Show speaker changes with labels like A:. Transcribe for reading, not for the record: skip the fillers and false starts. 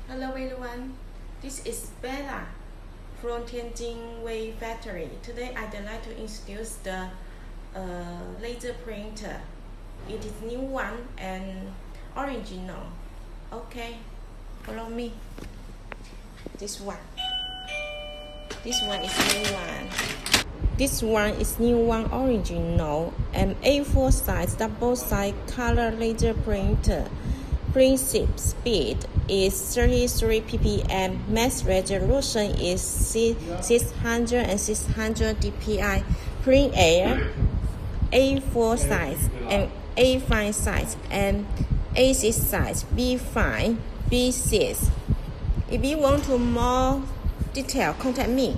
A: Hello everyone, this is Bella from Tianjin Manufactory. Today I'd like to introduce the laser printer. It is new one and original. Okay, follow me. This one is new one. This one is new one original and A4 size double side color laser printer. Print speed is 33 ppm. Mass resolution is 600 and 600 dpi. Print air A4 size and A5 size and A6 size, B5, B6. If you want to more detail, contact me.